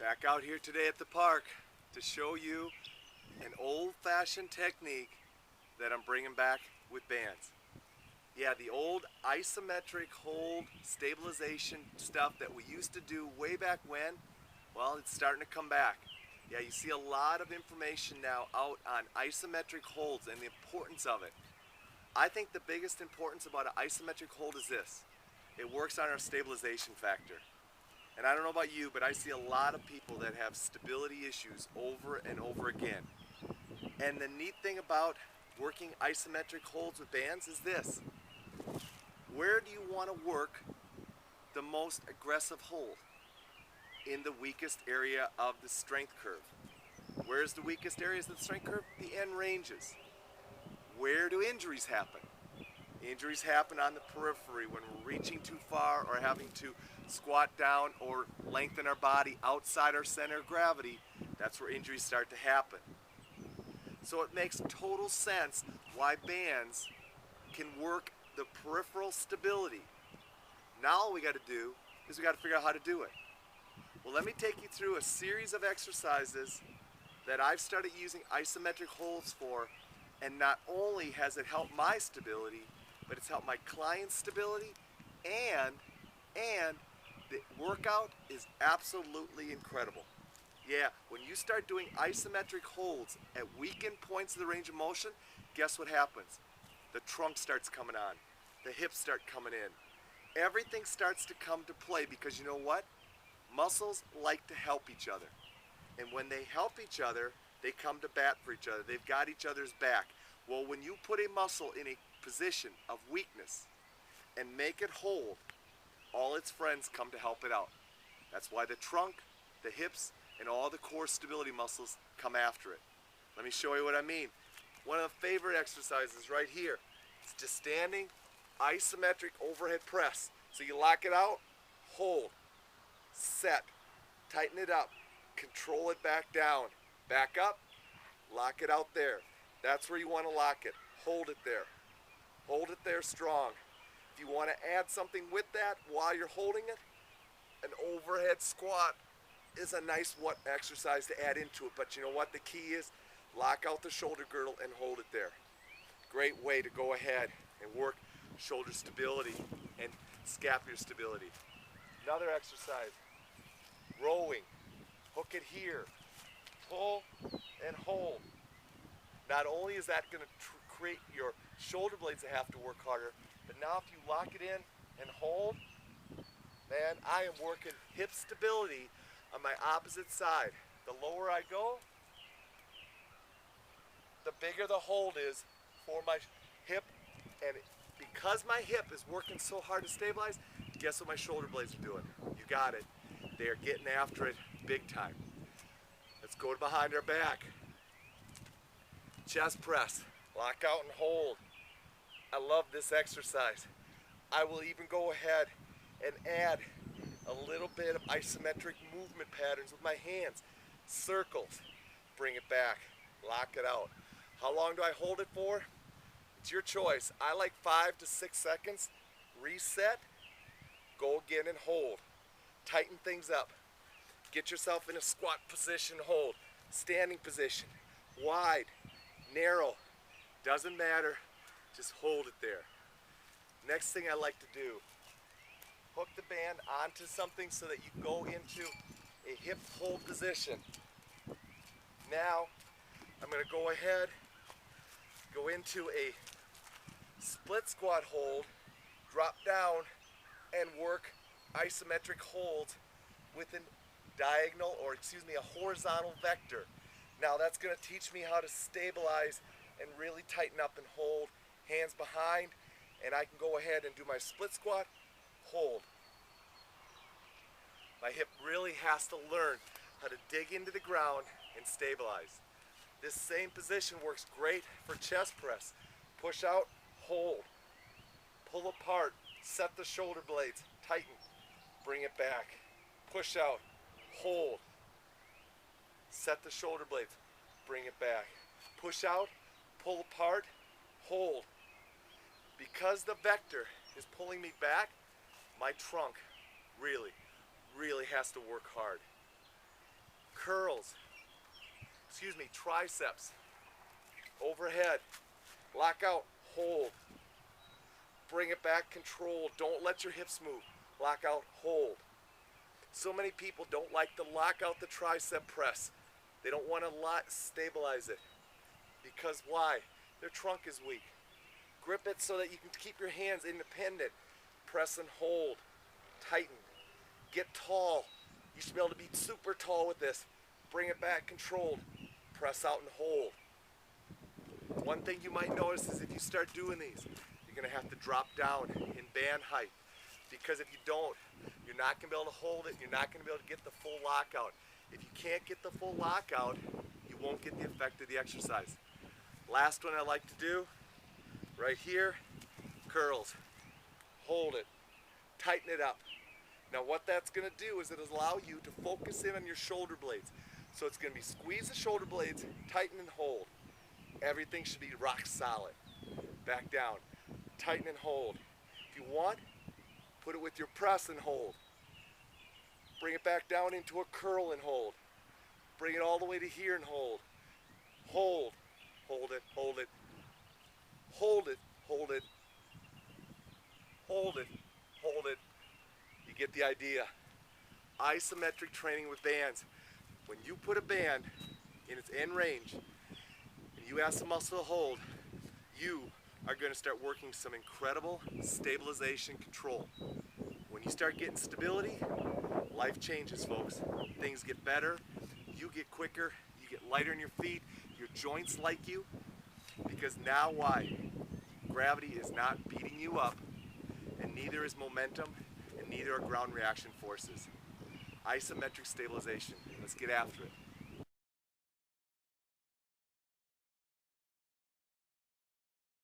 Back out here today at the park to show you an old-fashioned technique that I'm bringing back with bands. Yeah, the old isometric hold stabilization stuff that we used to do way back when, well, it's starting to come back. Yeah, you see a lot of information now out on isometric holds and the importance of it. I think the biggest importance about an isometric hold is this. It works on our stabilization factor. And I don't know about you, but I see a lot of people that have stability issues over and over again. And the neat thing about working isometric holds with bands is this. Where do you want to work the most aggressive hold? In the weakest area of the strength curve. Where's the weakest areas of the strength curve? The end ranges. Where do injuries happen? Injuries happen on the periphery when we're reaching too far or having to squat down or lengthen our body outside our center of gravity. That's where injuries start to happen. So it makes total sense why bands can work the peripheral stability. Now all we got to do is we got to figure out how to do it. Well, let me take you through a series of exercises that I've started using isometric holds for, and not only has it helped my stability, but it's helped my client's stability, and the workout is absolutely incredible. Yeah, when you start doing isometric holds at weakened points of the range of motion, guess what happens? The trunk starts coming on, the hips start coming in. Everything starts to come to play because you know what? Muscles like to help each other. And when they help each other, they come to bat for each other. They've got each other's back. Well, when you put a muscle in a position of weakness and make it hold, all its friends come to help it out. That's why the trunk, the hips, and all the core stability muscles come after it. Let me show you what I mean. One of the favorite exercises right here is just standing isometric overhead press. So you lock it out, hold, set, tighten it up, control it back down, back up, lock it out there. That's where you want to lock it. Hold it there. Hold it there strong. If you want to add something with that while you're holding it, an overhead squat is a nice exercise to add into it. But you know what the key is? Lock out the shoulder girdle and hold it there. Great way to go ahead and work shoulder stability and scapular stability. Another exercise, rowing. Hook it here, pull and hold. Not only is that going to create your shoulder blades that have to work harder, but now if you lock it in and hold, man, I am working hip stability on my opposite side. The lower I go, the bigger the hold is for my hip, and because my hip is working so hard to stabilize, guess what my shoulder blades are doing? You got it. They are getting after it big time. Let's go to behind our back. Chest press, lock out and hold. I love this exercise. I will even go ahead and add a little bit of isometric movement patterns with my hands. Circles, bring it back, lock it out. How long do I hold it for? It's your choice. I like 5 to 6 seconds. Reset, go again and hold. Tighten things up. Get yourself in a squat position, hold. Standing position, wide, narrow, doesn't matter, just hold it there. Next thing I like to do, hook the band onto something so that you go into a hip hold position. Now, I'm going to go ahead, go into a split squat hold, drop down, and work isometric holds with a horizontal vector. Now that's going to teach me how to stabilize and really tighten up and hold, hands behind, and I can go ahead and do my split squat, hold. My hip really has to learn how to dig into the ground and stabilize. This same position works great for chest press. Push out, hold, pull apart, set the shoulder blades, tighten, bring it back, push out, hold, set the shoulder blades, bring it back, push out, pull apart, hold. Because the vector is pulling me back, my trunk really has to work hard. curls, triceps, overhead, lock out, hold, bring it back, control, don't let your hips move, lock out, hold. So many people don't like to lock out the tricep press. They don't want to stabilize it. Because why? Their trunk is weak. Grip it so that you can keep your hands independent. Press and hold, tighten, get tall. You should be able to be super tall with this. Bring it back, controlled, press out and hold. One thing you might notice is if you start doing these, you're gonna have to drop down in band height. Because if you don't, you're not gonna be able to hold it, you're not gonna be able to get the full lockout. If you can't get the full lockout, you won't get the effect of the exercise. Last one I like to do, right here, curls. Hold it, tighten it up. Now what that's gonna do is it'll allow you to focus in on your shoulder blades. So it's gonna be squeeze the shoulder blades, tighten and hold. Everything should be rock solid. Back down, tighten and hold. If you want, put it with your press and hold. Bring it back down into a curl and hold. Bring it all the way to here and hold. Hold, hold it, hold it. Hold it, hold it. Hold it, hold it. You get the idea. Isometric training with bands. When you put a band in its end range and you ask the muscle to hold, you are going to start working some incredible stabilization control. When you start getting stability, life changes, folks. Things get better, you get quicker, you get lighter in your feet, your joints like you, because now why? Gravity is not beating you up, and neither is momentum, and neither are ground reaction forces. Isometric stabilization. Let's get after it.